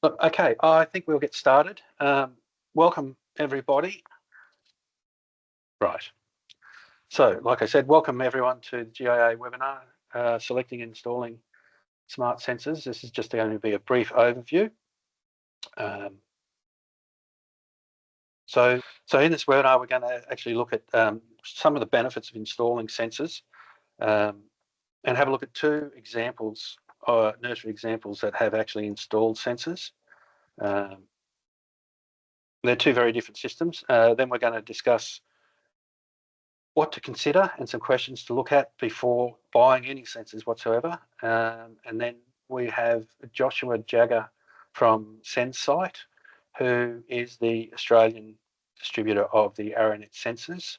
Look, okay, I think we'll get started. Welcome, everybody. Right. So, like I said, welcome everyone to the GIA webinar, Selecting and Installing Smart Sensors. This is just going to be a brief overview. So in this webinar, we're going to actually look at some of the benefits of installing sensors and have a look at two examples, nursery examples that have actually installed sensors. They're two very different systems. Then we're going to discuss what to consider and some questions to look at before buying any sensors whatsoever. And then we have Joshua Jagger from SenSite, who is the Australian distributor of the Aranet sensors.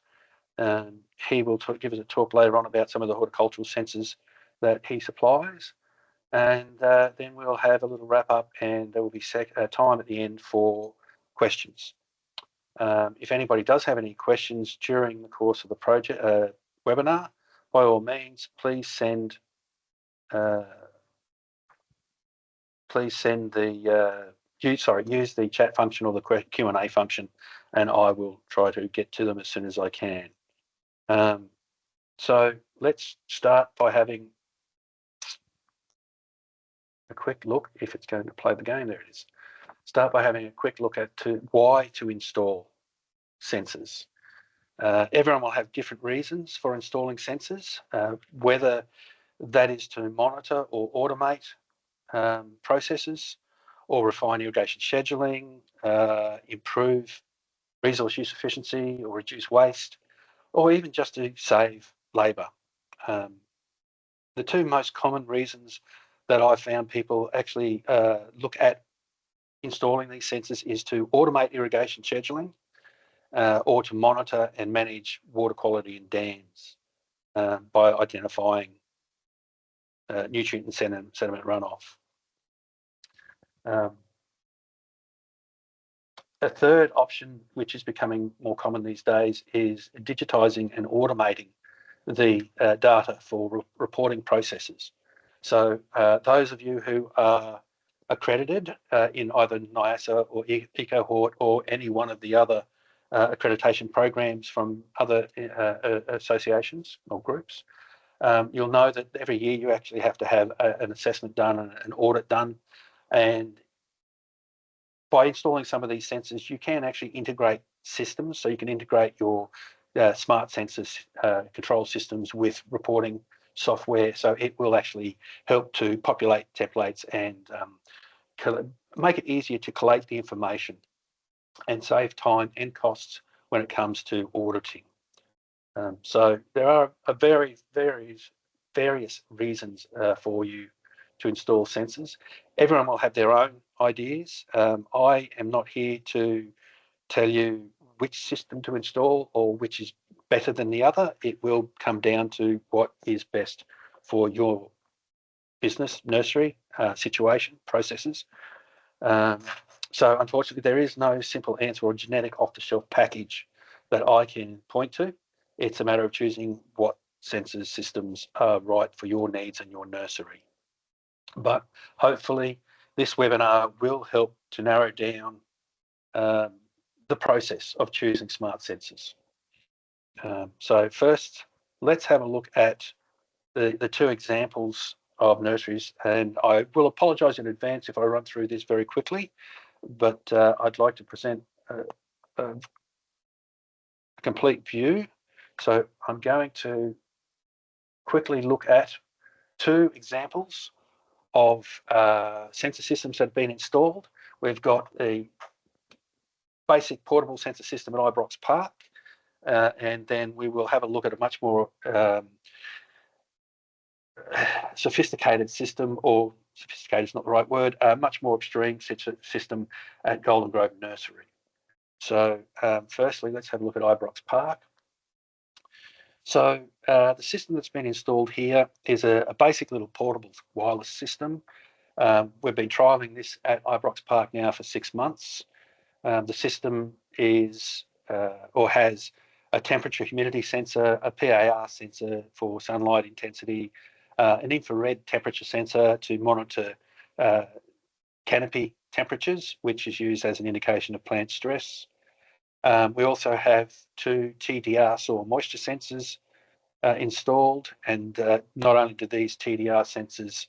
He will give us a talk later on about some of the horticultural sensors that he supplies. And then we'll have a little wrap up, and there will be time at the end for questions. If anybody does have any questions during the course of the project webinar, by all means, please send use the chat function or the Q&A function, and I will try to get to them as soon as I can. So let's start by having a quick look, if it's going to play the game. There it is. Start by having a quick look at why to install sensors. Everyone will have different reasons for installing sensors, whether that is to monitor or automate processes, or refine irrigation scheduling, improve resource use efficiency or reduce waste, or even just to save labour. The two most common reasons that I've found people actually look at installing these sensors is to automate irrigation scheduling, or to monitor and manage water quality in dams by identifying nutrient and sediment runoff. A third option, which is becoming more common these days, is digitising and automating the data for reporting processes. So those of you who are accredited in either NIASA or EcoHort or any one of the other accreditation programs from other associations or groups, you'll know that every year you actually have to have an assessment done and an audit done. And by installing some of these sensors, you can actually integrate systems. So you can integrate your smart sensors control systems with reporting software. So it will actually help to populate templates and make it easier to collate the information and save time and costs when it comes to auditing. So there are various reasons for you to install sensors. Everyone will have their own ideas. I am not here to tell you which system to install or which is better than the other. It will come down to what is best for your business, nursery, situation, processes. So unfortunately, there is no simple answer or genetic off-the-shelf package that I can point to. It's a matter of choosing what sensors systems are right for your needs and your nursery. But hopefully this webinar will help to narrow down the process of choosing smart sensors. So first, let's have a look at the two examples of nurseries, and I will apologise in advance if I run through this very quickly, but I'd like to present a complete view. So I'm going to quickly look at two examples of sensor systems that have been installed. We've got a basic portable sensor system at Ibrox Park, and then we will have a look at a much more sophisticated system, or sophisticated is not the right word, a much more extreme system at Golden Grove Nursery. So firstly, let's have a look at Ibrox Park. So the system that's been installed here is a basic little portable wireless system. We've been trialling this at Ibrox Park now for 6 months. The system is or has a temperature humidity sensor, a PAR sensor for sunlight intensity, an infrared temperature sensor to monitor canopy temperatures, which is used as an indication of plant stress. We also have 2 TDR soil moisture sensors installed, and not only do these TDR sensors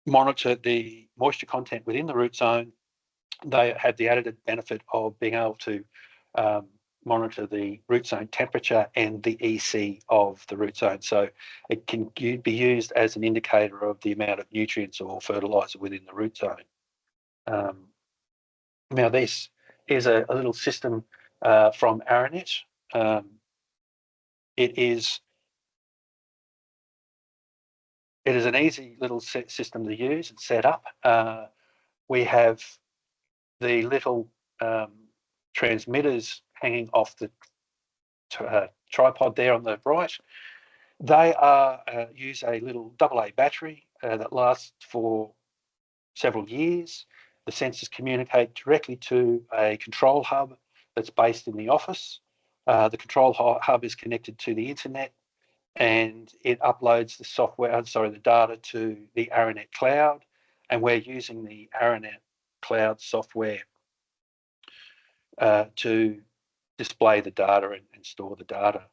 monitor the moisture content within the root zone, they have the added benefit of being able to monitor the root zone temperature and the EC of the root zone. So it can be used as an indicator of the amount of nutrients or fertilizer within the root zone. Now, this is a little system from Aranet. It is an easy little system to use and set up. We have the little transmitters hanging off the tripod there on the right. They use a little AA battery that lasts for several years. The sensors communicate directly to a control hub that's based in the office. The control hub is connected to the internet, and it uploads the data to the Aranet cloud, and we're using the Aranet cloud software to display the data and store the data.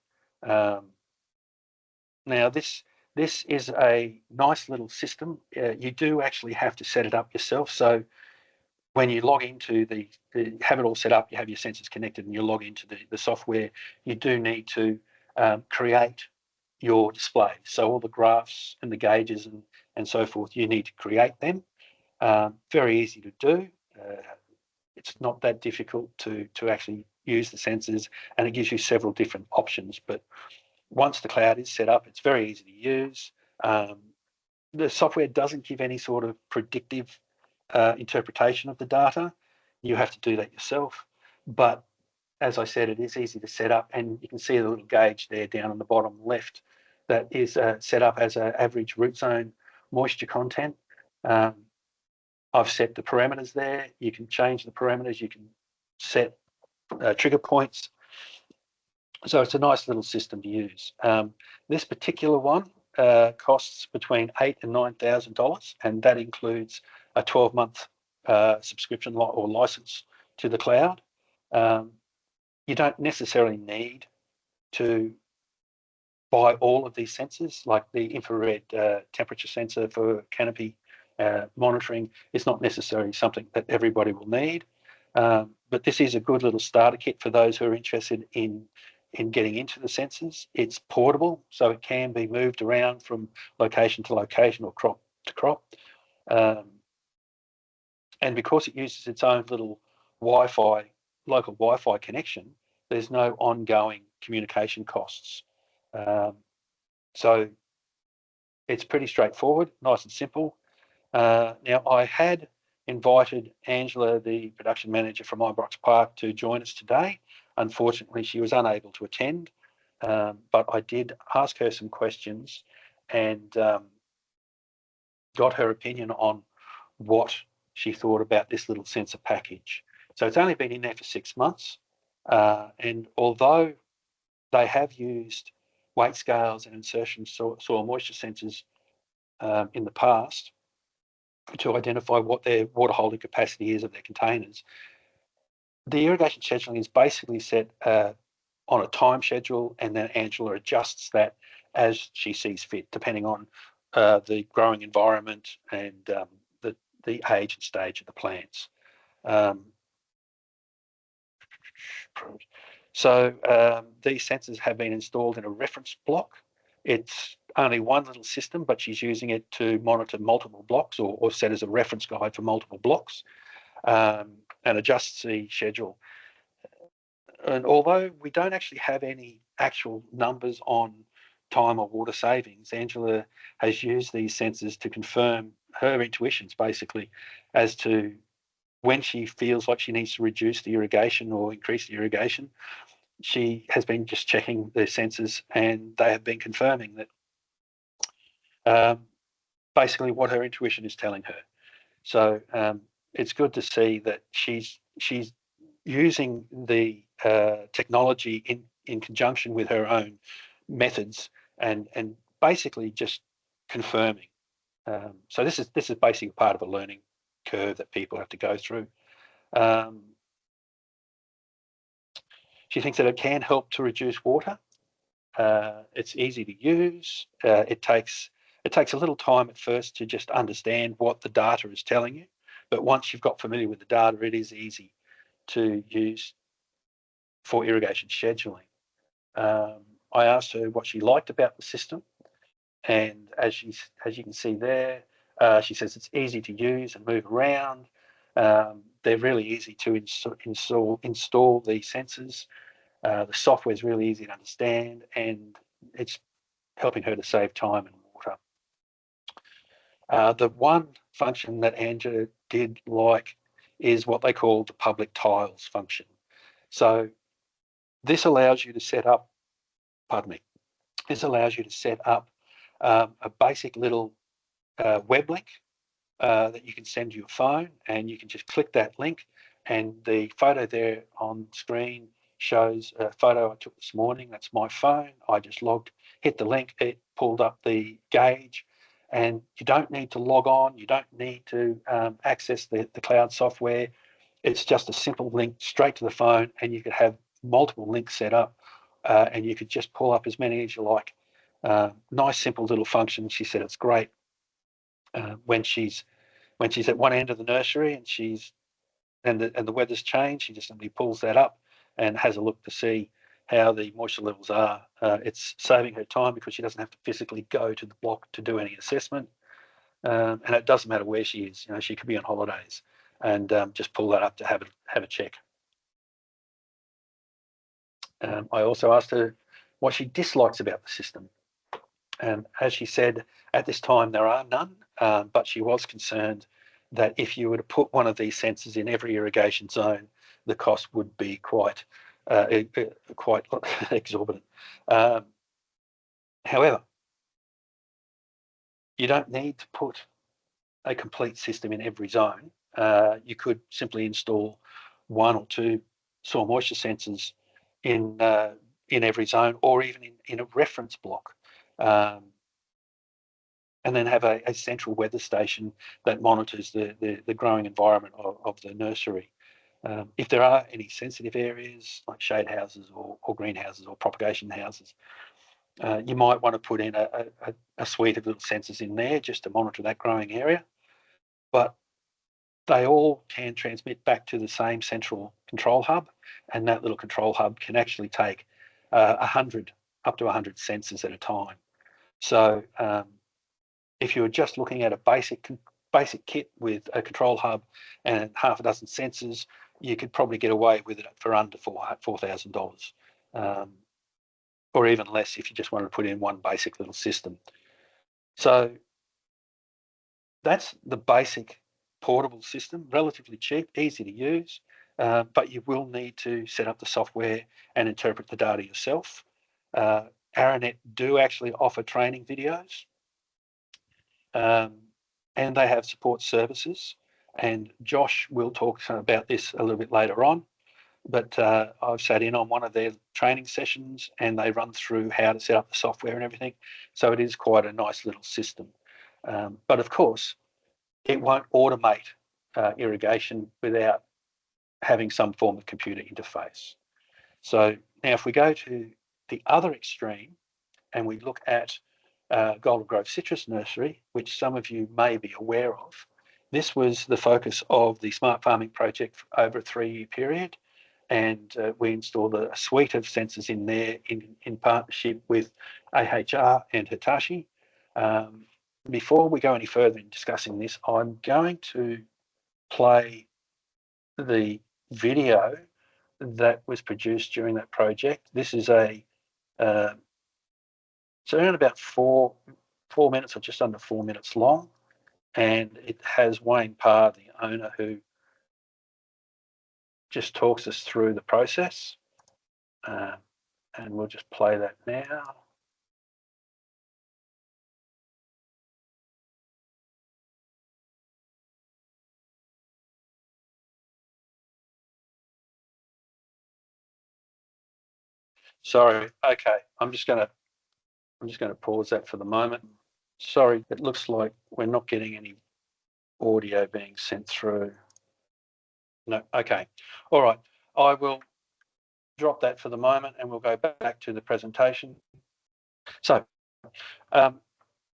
Now, this is a nice little system. You do actually have to set it up yourself. So when you log into have it all set up, you have your sensors connected, and you log into the software, you do need to create your display. So all the graphs and the gauges and so forth, you need to create them. Very easy to do. It's not that difficult to actually use the sensors, and it gives you several different options. But once the cloud is set up, it's very easy to use. The software doesn't give any sort of predictive interpretation of the data. You have to do that yourself. But as I said, it is easy to set up, and you can see the little gauge there down on the bottom left that is set up as an average root zone moisture content. I've set the parameters there. You can change the parameters. You can set trigger points. So it's a nice little system to use. This particular one costs between $8,000 and $9,000, and that includes a 12-month subscription or license to the cloud. You don't necessarily need to buy all of these sensors, like the infrared temperature sensor for canopy monitoring is not necessarily something that everybody will need. But this is a good little starter kit for those who are interested in getting into the sensors. It's portable, so it can be moved around from location to location or crop to crop. And because it uses its own little local Wi-Fi connection, there's no ongoing communication costs. So it's pretty straightforward, nice and simple. Now, I had invited Angela, the production manager from Ibrox Park, to join us today. Unfortunately, she was unable to attend, but I did ask her some questions and got her opinion on what she thought about this little sensor package. So it's only been in there for 6 months, and although they have used weight scales and insertion soil moisture sensors in the past to identify what their water holding capacity is of their containers, the irrigation scheduling is basically set on a time schedule, and then Angela adjusts that as she sees fit, depending on the growing environment and the age and stage of the plants. So these sensors have been installed in a reference block. It's only one little system, but she's using it to monitor multiple blocks or set as a reference guide for multiple blocks, and adjusts the schedule. And although we don't actually have any actual numbers on time or water savings, Angela has used these sensors to confirm her intuitions, basically, as to when she feels like she needs to reduce the irrigation or increase the irrigation. She has been just checking the sensors, and they have been confirming that basically what her intuition is telling her. So it's good to see that she's using the technology in conjunction with her own methods and basically just confirming. So this is basically part of a learning curve that people have to go through. She thinks that it can help to reduce water. It's easy to use. It takes a little time at first to just understand what the data is telling you, but once you've got familiar with the data, it is easy to use for irrigation scheduling. I asked her what she liked about the system, and as you can see there, she says it's easy to use and move around. They're really easy to install these sensors. The software is really easy to understand, and it's helping her to save time and water. The one function that Angela did like is what they call the public tiles function. So this allows you to set up, pardon me, this allows you to set up a basic little web link that you can send to your phone, and you can just click that link, and the photo there on screen shows a photo I took this morning. That's my phone. I just hit the link, it pulled up the gauge, and you don't need to log on. You don't need to access the cloud software. It's just a simple link straight to the phone, and you could have multiple links set up, and you could just pull up as many as you like. Nice, simple little function. She said it's great when she's at one end of the nursery and the weather's changed. She just simply pulls that up and has a look to see how the moisture levels are. It's saving her time because she doesn't have to physically go to the block to do any assessment. And it doesn't matter where she is. She could be on holidays and just pull that up to have a check. I also asked her what she dislikes about the system. As she said, at this time there are none, but she was concerned that if you were to put one of these sensors in every irrigation zone, the cost would be quite exorbitant. However, you don't need to put a complete system in every zone. You could simply install one or two soil moisture sensors in every zone, or even in a reference block. And then have a central weather station that monitors the growing environment of the nursery. If there are any sensitive areas like shade houses or greenhouses or propagation houses, you might want to put in a suite of little sensors in there just to monitor that growing area. But they all can transmit back to the same central control hub, and that little control hub can actually take up to 100 sensors at a time. So if you were just looking at a basic kit with a control hub and half a dozen sensors, you could probably get away with it for under $4,000, or even less if you just wanted to put in one basic little system. So that's the basic portable system, relatively cheap, easy to use, but you will need to set up the software and interpret the data yourself. Aranet do actually offer training videos, and they have support services. And Josh will talk about this a little bit later on. But I've sat in on one of their training sessions, and they run through how to set up the software and everything. So it is quite a nice little system. But of course, it won't automate irrigation without having some form of computer interface. So now if we go to the other extreme and we look at Golden Grove Citrus Nursery, which some of you may be aware of, this was the focus of the Smart Farming project over a 3-year period. And we installed a suite of sensors in there in partnership with AHR and Hitachi. Before we go any further in discussing this, I'm going to play the video that was produced during that project. This is it's around about 4 minutes or just under 4 minutes long, and it has Wayne Parr, the owner, who just talks us through the process. And we'll just play that now. Sorry. Okay, I'm just going to pause that for the moment. Sorry, it looks like we're not getting any audio being sent through? No, okay. All right. I will drop that for the moment and we'll go back to the presentation. So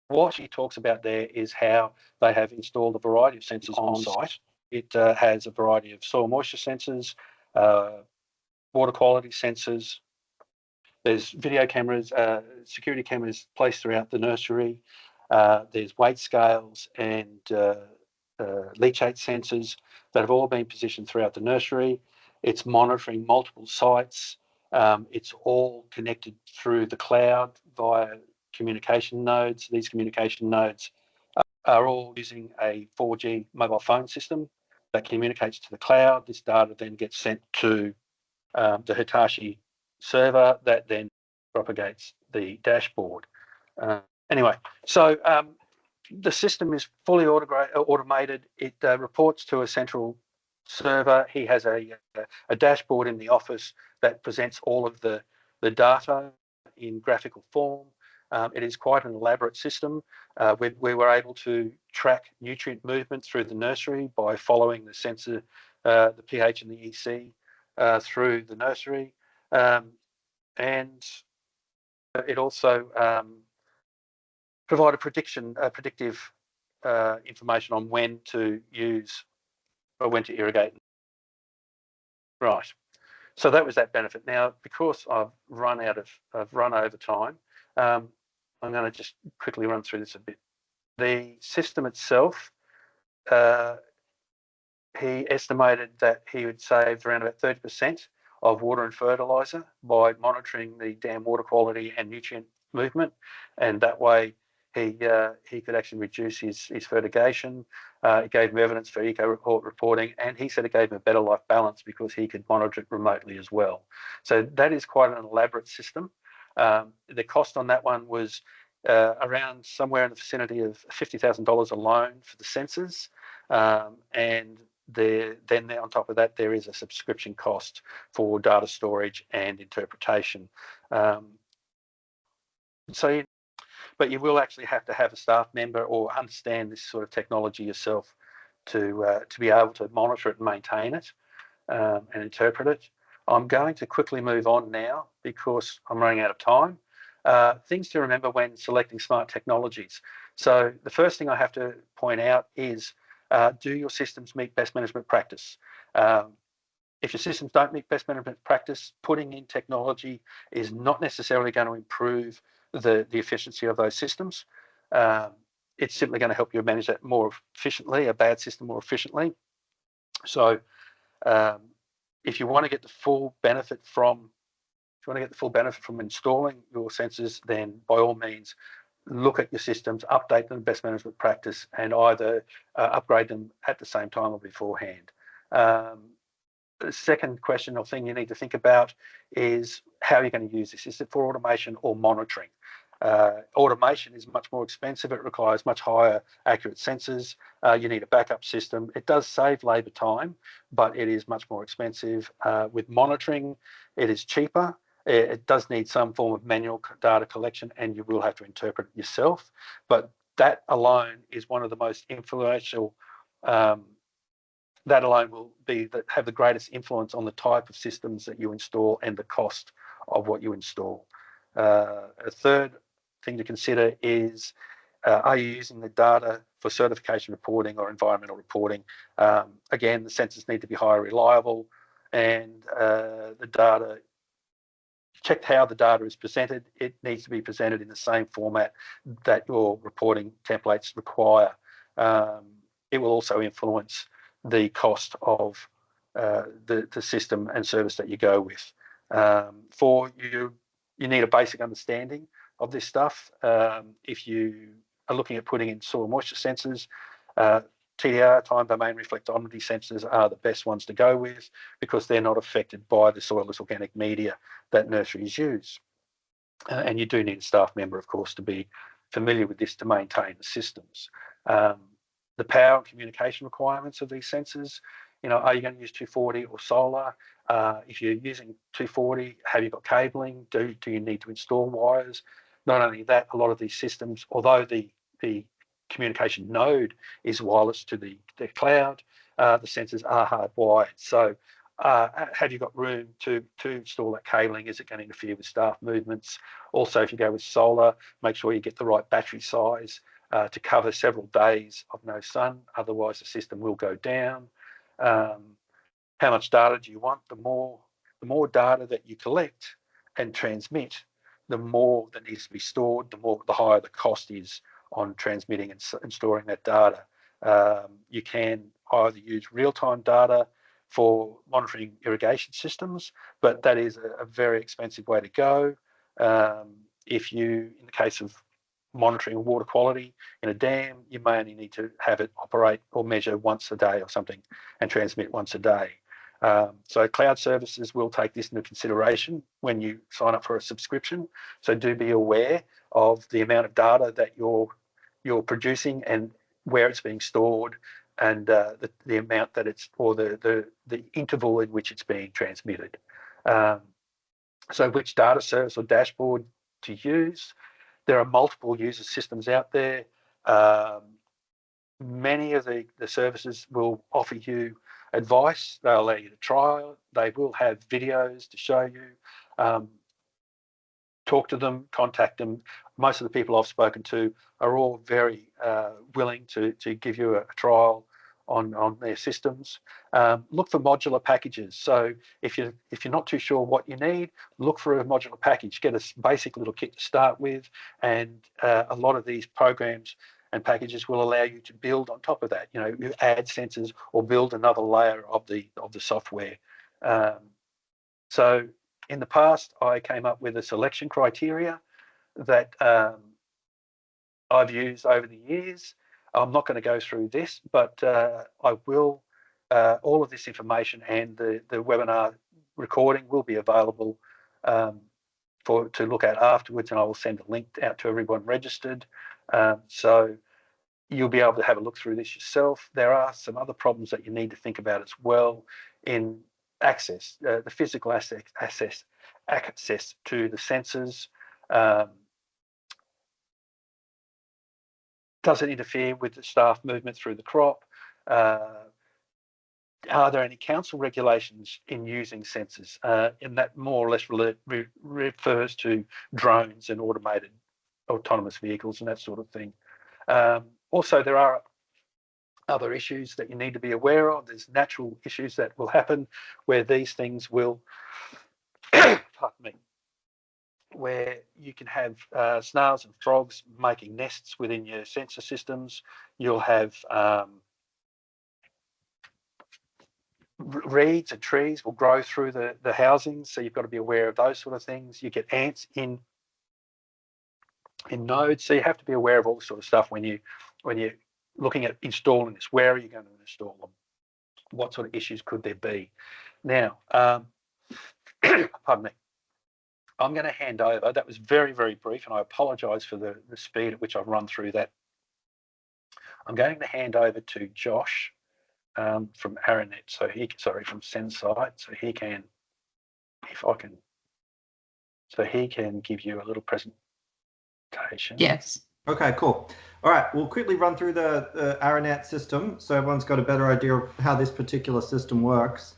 what she talks about there is how they have installed a variety of sensors on site. It has a variety of soil moisture sensors, water quality sensors. There's video cameras, security cameras placed throughout the nursery. There's weight scales and leachate sensors that have all been positioned throughout the nursery. It's monitoring multiple sites. It's all connected through the cloud via communication nodes. These communication nodes are all using a 4G mobile phone system that communicates to the cloud. This data then gets sent to the Hitachi server that then propagates the dashboard. Anyway, so the system is fully automated. It reports to a central server. He has a dashboard in the office that presents all of the data in graphical form. It is quite an elaborate system. We were able to track nutrient movement through the nursery by following the sensor, the pH and the EC through the nursery. And it also provided predictive information on when to use or when to irrigate. Right. So that was that benefit. Now, because I've run over time, I'm going to just quickly run through this a bit. The system itself, he estimated that he would save around about 30% of water and fertiliser by monitoring the dam water quality and nutrient movement, and that way he could actually reduce his fertigation. It gave him evidence for eco-report reporting, and he said it gave him a better life balance because he could monitor it remotely as well. So that is quite an elaborate system. The cost on that one was around somewhere in the vicinity of $50,000 alone for the sensors, and then on top of that, there is a subscription cost for data storage and interpretation. But you will actually have to have a staff member or understand this sort of technology yourself to be able to monitor it and maintain it and interpret it. I'm going to quickly move on now because I'm running out of time. Things to remember when selecting smart technologies. So the first thing I have to point out is do your systems meet best management practice? If your systems don't meet best management practice, putting in technology is not necessarily going to improve the efficiency of those systems. It's simply going to help you manage that more efficiently, a bad system more efficiently. So if you want to get the full benefit from installing your sensors, then by all means, look at your systems, update them to best management practice, and either upgrade them at the same time or beforehand. The second question or thing you need to think about is how you're going to use this. Is it for automation or monitoring? Automation is much more expensive. It requires much higher accurate sensors. You need a backup system. It does save labour time, but it is much more expensive. With monitoring, it is cheaper. It does need some form of manual data collection, and you will have to interpret it yourself. But that alone is one of the most influential. That alone will have the greatest influence on the type of systems that you install and the cost of what you install. A third thing to consider is, are you using the data for certification reporting or environmental reporting? Again, the sensors need to be highly reliable, and the data, check how the data is presented. It needs to be presented in the same format that your reporting templates require. It will also influence the cost of the system and service that you go with. You need a basic understanding of this stuff. If you are looking at putting in soil moisture sensors, TDR, time domain reflectivity sensors, are the best ones to go with because they're not affected by the soilless organic media that nurseries use. And you do need a staff member, of course, to be familiar with this to maintain the systems. The power and communication requirements of these sensors, are you going to use 240 or solar? If you're using 240, have you got cabling? Do you need to install wires? Not only that, a lot of these systems, although the communication node is wireless to the cloud. The sensors are hardwired. So have you got room to install that cabling? Is it going to interfere with staff movements? Also, if you go with solar, make sure you get the right battery size to cover several days of no sun. Otherwise, the system will go down. How much data do you want? The more data that you collect and transmit, the more that needs to be stored, the higher the cost is on transmitting and storing that data. You can either use real-time data for monitoring irrigation systems, but that is a very expensive way to go. If you, in the case of monitoring water quality in a dam, you may only need to have it operate or measure once a day or something and transmit once a day. So cloud services will take this into consideration when you sign up for a subscription. So do be aware of the amount of data that you're producing and where it's being stored, and the amount that it's, or the interval in which it's being transmitted. So which data service or dashboard to use? There are multiple user systems out there. Many of the services will offer you advice. They'll allow you to trial. They will have videos to show you. Talk to them, contact them. Most of the people I've spoken to are all very willing to give you a trial on their systems. Look for modular packages. So if you're not too sure what you need, look for a modular package. Get a basic little kit to start with, and a lot of these programs and packages will allow you to build on top of that. You know, you add sensors or build another layer of the software. So in the past, I came up with a selection criteria that I've used over the years. I'm not going to go through this, but I will. All of this information and the webinar recording will be available to look at afterwards, and I will send a link out to everyone registered. So you'll be able to have a look through this yourself. There are some other problems that you need to think about as well in access, the physical access to the sensors. Does it interfere with the staff movement through the crop? Are there any council regulations in using sensors? And that more or less refers to drones and automated autonomous vehicles and that sort of thing. Also, there are other issues that you need to be aware of. There's natural issues that will happen where these things will, pardon me, where you can have snails and frogs making nests within your sensor systems. You'll have reeds and trees will grow through the housings, so you've got to be aware of those sort of things. You get ants in nodes, so you have to be aware of all this sort of stuff when you're looking at installing this. Where are you going to install them? What sort of issues could there be? Now, pardon me. I'm going to hand over. That was very, very brief, and I apologise for the speed at which I've run through that. I'm going to hand over to Josh from Aranet, from Sensite, so he can, he can give you a little presentation. Yes. Okay, cool. All right, we'll quickly run through the Aranet system so everyone's got a better idea of how this particular system works.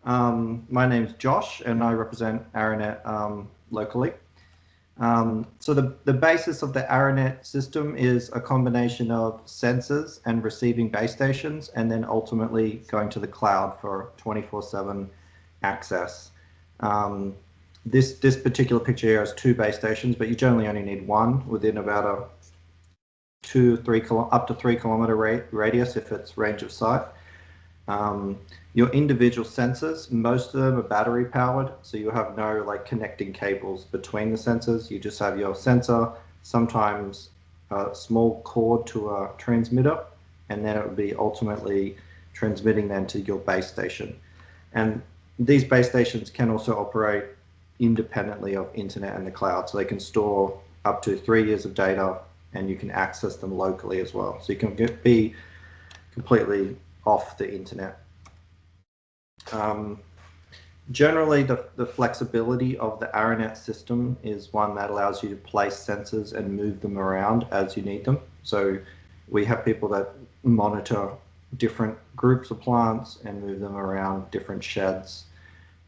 My name's Josh, and I represent Aranet locally. So the basis of the Aranet system is a combination of sensors and receiving base stations, and then ultimately going to the cloud for 24/7 access. This particular picture here has 2 base stations, but you generally only need 1 within about a up to 3 kilometer radius if it's range of sight. Your individual sensors, most of them are battery powered, so you have no like connecting cables between the sensors. You just have your sensor, sometimes a small cord to a transmitter, and then it would be ultimately transmitting then to your base station. And these base stations can also operate independently of internet and the cloud, so they can store up to 3 years of data, and you can access them locally as well. So you can be completely off the internet. Generally, the flexibility of the Aranet system is one that allows you to place sensors and move them around as you need them. So We have people that monitor different groups of plants and move them around different sheds.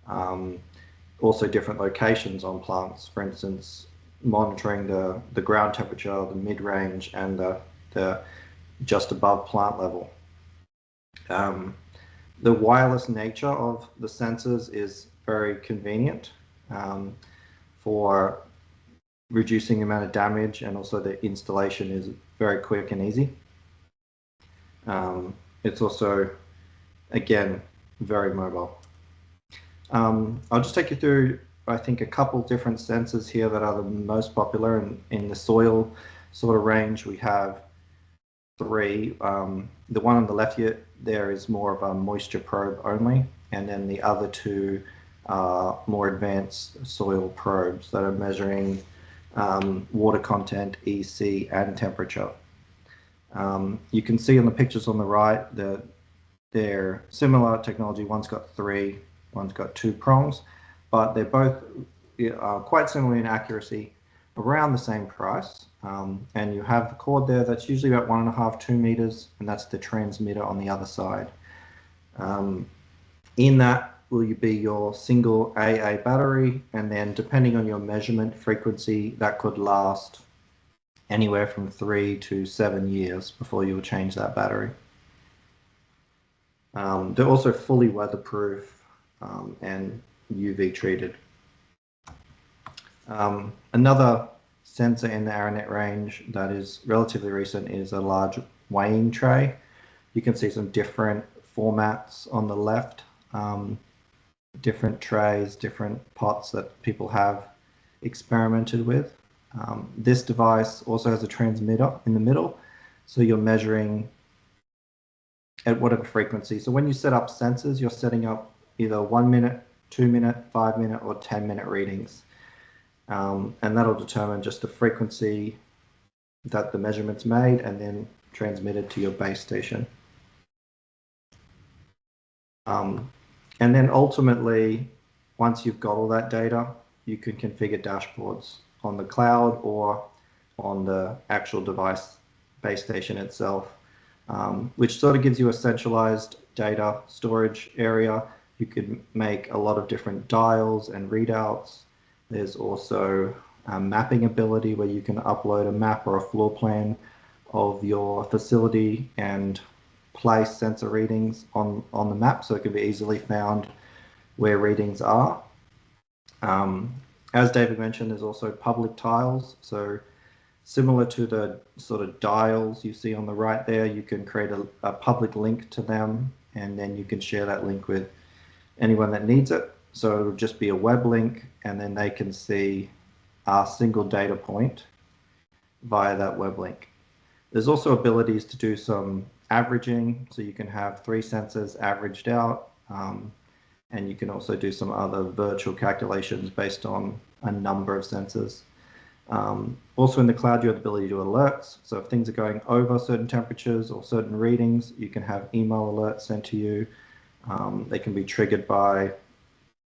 Also different locations on plants, for instance, monitoring the ground temperature, the mid-range, and the just above plant level. The wireless nature of the sensors is very convenient for reducing the amount of damage, and also the installation is very quick and easy. It's also, again, very mobile. I'll just take you through, I think, a couple different sensors here that are the most popular in the soil sort of range. We have three. The one on the left here, there is more of a moisture probe only, and then the other two are more advanced soil probes that are measuring water content, EC, and temperature. You can see on the pictures on the right that they're similar technology. One's got three, one's got two prongs, but they're both quite similar in accuracy, around the same price. And you have the cord there that's usually about 1.5 to 2 meters, and that's the transmitter on the other side. In that will be your single AA battery, and then depending on your measurement frequency, that could last anywhere from 3 to 7 years before you will change that battery. They're also fully weatherproof and UV treated. Another sensor in the Aranet range that is relatively recent is a large weighing tray. You can see some different formats on the left, different trays, different pots that people have experimented with. This device also has a transmitter in the middle, so you're measuring at whatever frequency. So when you set up sensors, you're setting up either 1 minute, 2 minute, 5 minute, or 10 minute readings. And that'll determine just the frequency that the measurement's made and then transmitted to your base station. And then ultimately, once you've got all that data, you can configure dashboards on the cloud or on the actual device base station itself, which sort of gives you a centralized data storage area. You could make a lot of different dials and readouts. There's also a mapping ability where you can upload a map or a floor plan of your facility and place sensor readings on the map, so it can be easily found where readings are. As David mentioned, there's also public tiles. So similar to the sort of dials you see on the right there, you can create a public link to them, and then you can share that link with anyone that needs it. So it'll just be a web link, and then they can see a single data point via that web link. There's also abilities to do some averaging, so you can have 3 sensors averaged out, and you can also do some other virtual calculations based on a number of sensors. Also in the cloud, you have the ability to do alerts. So if things are going over certain temperatures or certain readings, you can have email alerts sent to you. They can be triggered by,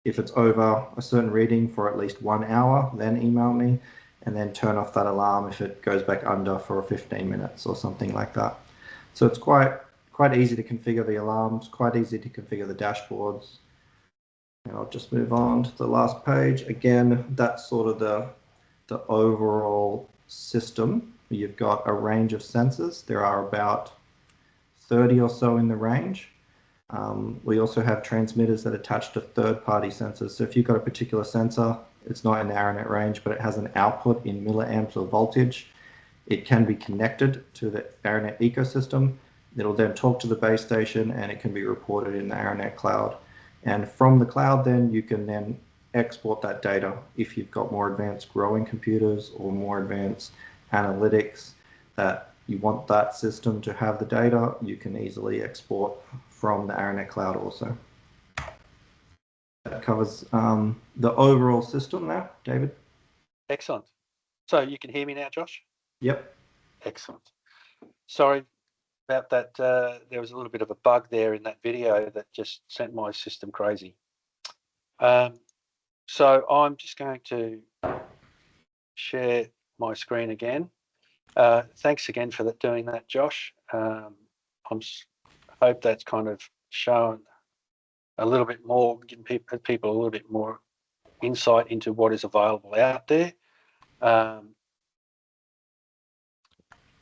if it's over a certain reading for at least 1 hour, then email me, and then turn off that alarm if it goes back under for 15 minutes or something like that. So it's quite easy to configure the alarms, quite easy to configure the dashboards. And I'll just move on to the last page. Again, that's sort of the overall system. You've got a range of sensors. There are about 30 or so in the range. We also have transmitters that attach to third-party sensors. So if you've got a particular sensor, it's not in the Aranet range, but it has an output in milliamps or voltage, it can be connected to the Aranet ecosystem. It'll then talk to the base station, and it can be reported in the Aranet cloud. And from the cloud, then you can then export that data. If you've got more advanced growing computers or more advanced analytics that you want that system to have the data, you can easily export from the Aranet cloud also. That covers the overall system now, David. Excellent. So you can hear me now, Josh? Yep. Excellent. Sorry about that. There was a little bit of a bug there in that video that just sent my system crazy. So I'm just going to share my screen again. Thanks again for doing that, Josh. Hope that's kind of shown a little bit more, giving people a little bit more insight into what is available out there.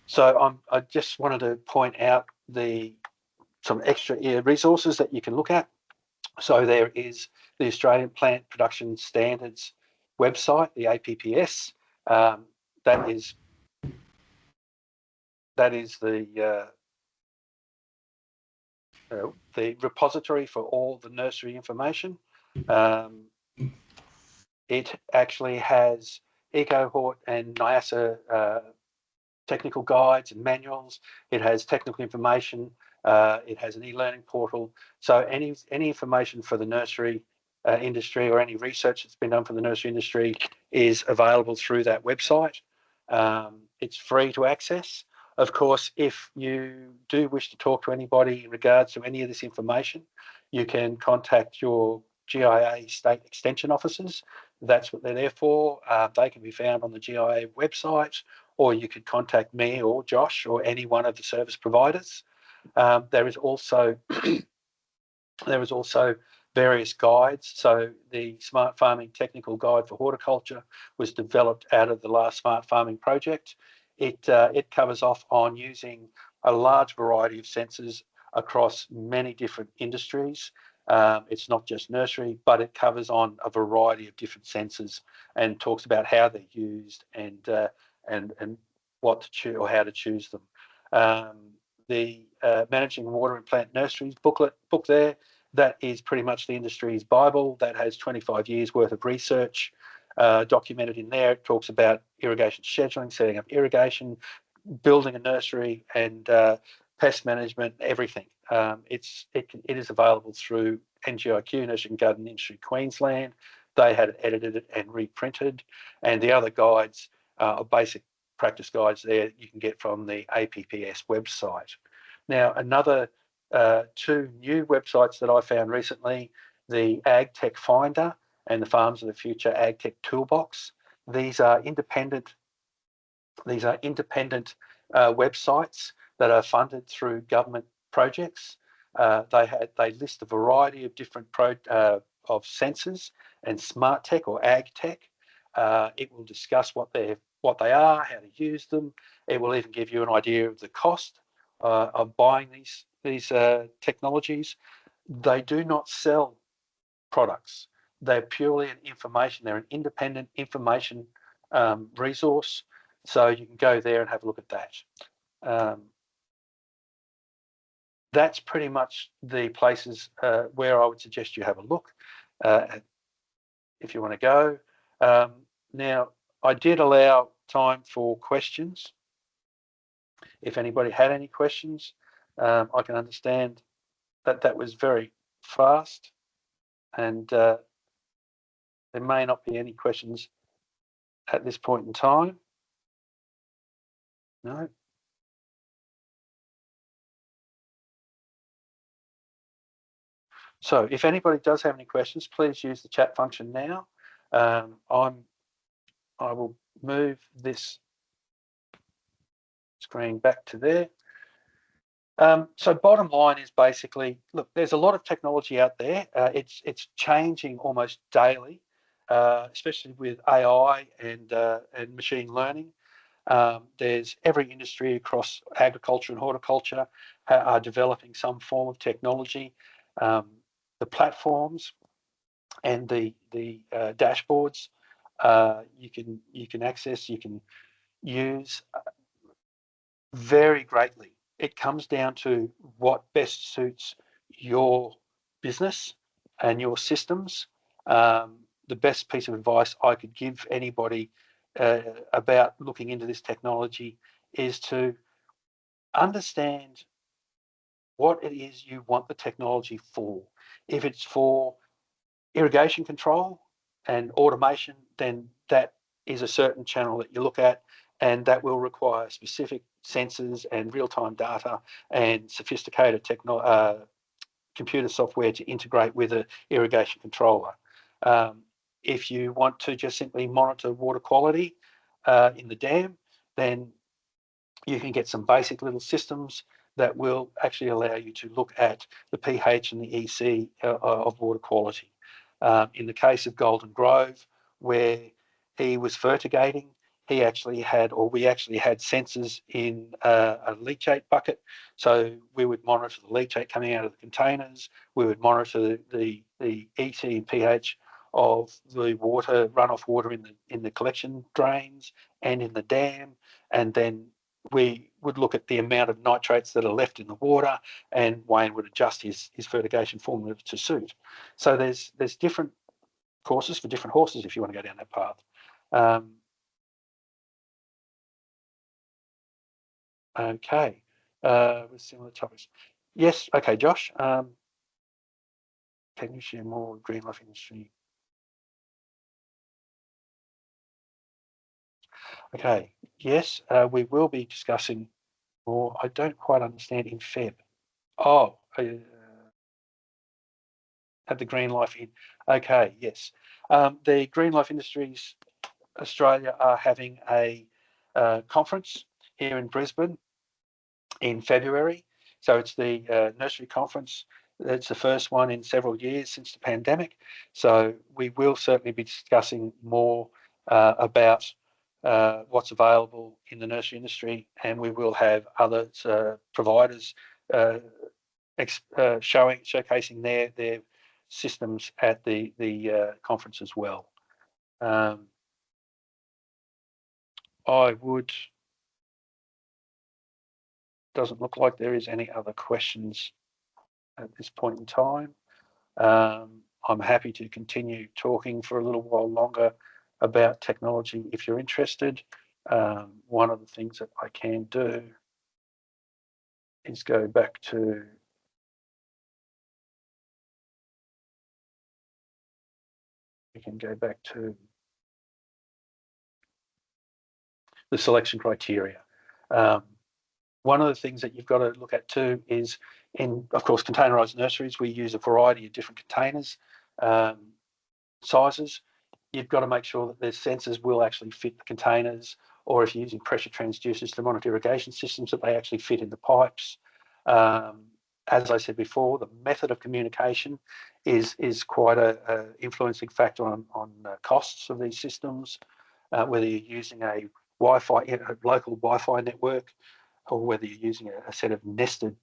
So I just wanted to point out some extra resources that you can look at. So there is the Australian Plant Production Standards website, the APPS. That is the repository for all the nursery information. It actually has EcoHort and NIASA technical guides and manuals. It has technical information. It has an e-learning portal. So any information for the nursery industry or any research that's been done for the nursery industry is available through that website. It's free to access. Of course, if you do wish to talk to anybody in regards to any of this information, you can contact your GIA state extension officers. That's what they're there for. They can be found on the GIA website, or you could contact me or Josh or any one of the service providers. There is also various guides. So the Smart Farming Technical Guide for Horticulture was developed out of the last Smart Farming project. It covers off on using a large variety of sensors across many different industries. It's not just nursery, but it covers on a variety of different sensors and talks about how they're used and what to choose or how to choose them. The Managing Water and Plant Nurseries book there, that is pretty much the industry's Bible. That has 25 years worth of research documented in there. It talks about irrigation scheduling, setting up irrigation, building a nursery, and pest management, everything. It is available through NGIQ, Nursery and Garden Industry Queensland. They had edited it and reprinted, and the other guides are basic practice guides there you can get from the APPS website. Now, another two new websites that I found recently, the Ag Tech Finder and the Farms of the Future Ag Tech Toolbox. These are independent websites that are funded through government projects. They list a variety of different of sensors and smart tech or ag tech. It will discuss what they are, how to use them. It will even give you an idea of the cost of buying these technologies. They do not sell products. They're purely an information. They're an independent information resource. So you can go there and have a look at that. That's pretty much the places where I would suggest you have a look if you want to go. Now, I did allow time for questions. If anybody had any questions, I can understand that was very fast, and there may not be any questions at this point in time. No. So if anybody does have any questions, please use the chat function now. I will move this screen back to there. So bottom line is basically, look, there's a lot of technology out there. It's changing almost daily, especially with AI and machine learning. There's every industry across agriculture and horticulture are developing some form of technology. The platforms and the dashboards you can access, you can use very greatly. It comes down to what best suits your business and your systems. The best piece of advice I could give anybody about looking into this technology is to understand what it is you want the technology for. If it's for irrigation control and automation, then that is a certain channel that you look at, and that will require specific sensors and real-time data and sophisticated computer software to integrate with an irrigation controller. If you want to just simply monitor water quality in the dam, then you can get some basic little systems that will actually allow you to look at the pH and the EC of water quality. In the case of Golden Grove, where he was fertigating, he actually had, or we actually had sensors in a leachate bucket. So we would monitor the leachate coming out of the containers. We would monitor the EC and pH of the water, runoff water in the collection drains and in the dam, and then we would look at the amount of nitrates that are left in the water, and Wayne would adjust his fertigation formula to suit. So there's different courses for different horses if you want to go down that path. Okay, with similar topics. Yes, okay, Josh. Can you share more green life industry? Okay, yes, we will be discussing more. I don't quite understand in Feb. Oh, have the green life in. Okay, yes. The Green Life Industries Australia are having a conference here in Brisbane in February. So it's the nursery conference. It's the first one in several years since the pandemic. So we will certainly be discussing more about what's available in the nursery industry, and we will have other providers uh, showcasing their systems at the conference as well. I would. Doesn't look like there is any other questions at this point in time. I'm happy to continue talking for a little while longer about technology if you're interested. One of the things that I can do is go back to, we can go back to the selection criteria. One of the things that you've got to look at too is in, of course, containerized nurseries, we use a variety of different containers sizes. You've got to make sure that the sensors will actually fit the containers, or if you're using pressure transducers to monitor irrigation systems, that they actually fit in the pipes. As I said before, the method of communication is quite a influencing factor on costs of these systems, whether you're using a local Wi-Fi network, or whether you're using a set of nested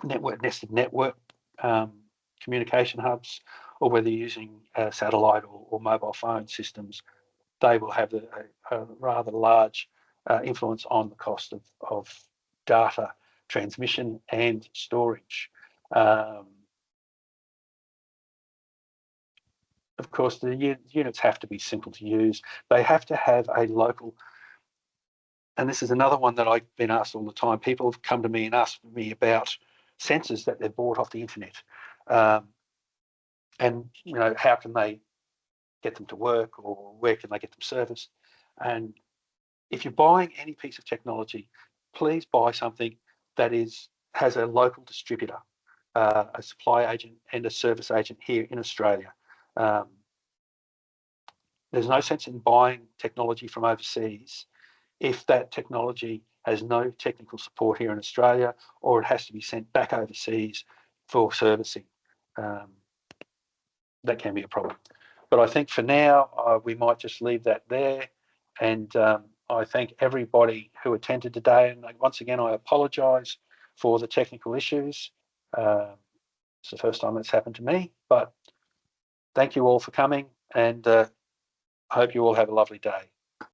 network communication hubs, or whether you're using satellite or mobile phone systems. They will have a rather large influence on the cost of data transmission and storage. Of course, the units have to be simple to use. They have to have a local, and this is another one that I've been asked all the time. People have come to me and asked me about sensors that they've bought off the internet. And, you know, how can they get them to work, or where can they get them serviced? And if you're buying any piece of technology, please buy something that has a local distributor, a supply agent and a service agent here in Australia. There's no sense in buying technology from overseas if that technology has no technical support here in Australia, or it has to be sent back overseas for servicing. That can be a problem. But I think for now, we might just leave that there. And I thank everybody who attended today. And once again, I apologise for the technical issues. It's the first time it's happened to me, but thank you all for coming, and I hope you all have a lovely day.